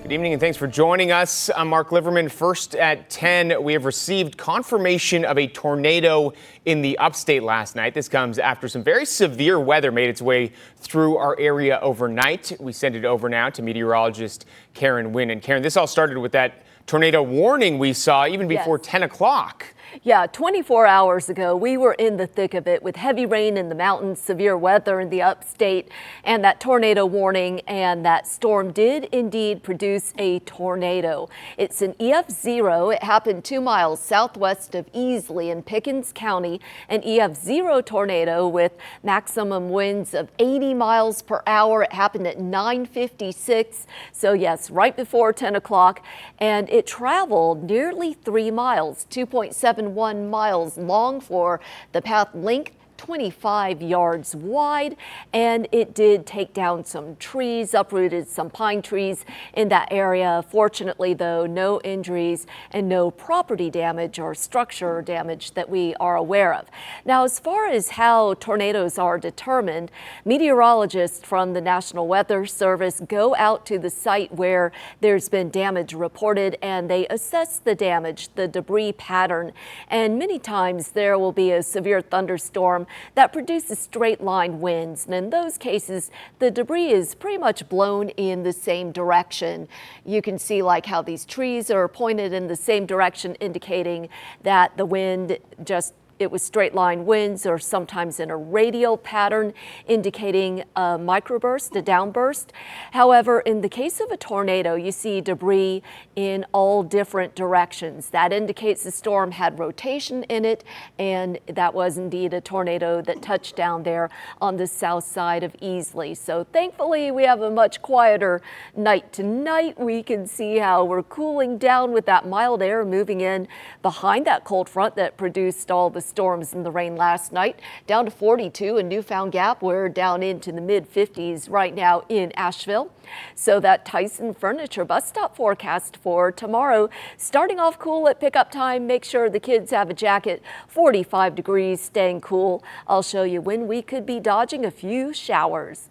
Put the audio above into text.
Good evening and thanks for joining us. I'm Mark Liverman. First at 10, we have received confirmation of a tornado in the upstate last night. This comes after some very severe weather made its way through our area overnight. We send it over now to meteorologist Karen Wynn. And Karen, this all started with that tornado warning we saw even before 10 o'clock. Yeah, 24 hours ago, we were in the thick of it with heavy rain in the mountains, severe weather in the upstate, and that tornado warning. And that storm did indeed produce a tornado. It's an EF0. It happened 2 miles southwest of Easley in Pickens County. An EF0 tornado with maximum winds of 80 miles per hour. It happened at 9:56. So yes, right before 10 o'clock. And it traveled nearly 3 miles, 2.71 miles long for the path length, 25 yards wide, and it did take down some trees, uprooted some pine trees in that area. Fortunately, though, no injuries and no property damage or structure damage that we are aware of. Now, as far as how tornadoes are determined, meteorologists from the National Weather Service go out to the site where there's been damage reported, and they assess the damage, the debris pattern, and many times there will be a severe thunderstorm that produces straight line winds. And in those cases, the debris is pretty much blown in the same direction. You can see like how these trees are pointed in the same direction, indicating that the wind it was straight line winds, or sometimes in a radial pattern, indicating a microburst, a downburst. However, in the case of a tornado, you see debris in all different directions. That indicates the storm had rotation in it, and that was indeed a tornado that touched down there on the south side of Easley. So thankfully, we have a much quieter night tonight. We can see how we're cooling down with that mild air moving in behind that cold front that produced all the storms and the rain last night. Down to 42 in Newfound Gap. We're down into the mid-50s right now in Asheville. So that Tyson Furniture bus stop forecast for tomorrow, starting off cool at pickup time. Make sure the kids have a jacket. 45 degrees, staying cool. I'll show you when we could be dodging a few showers.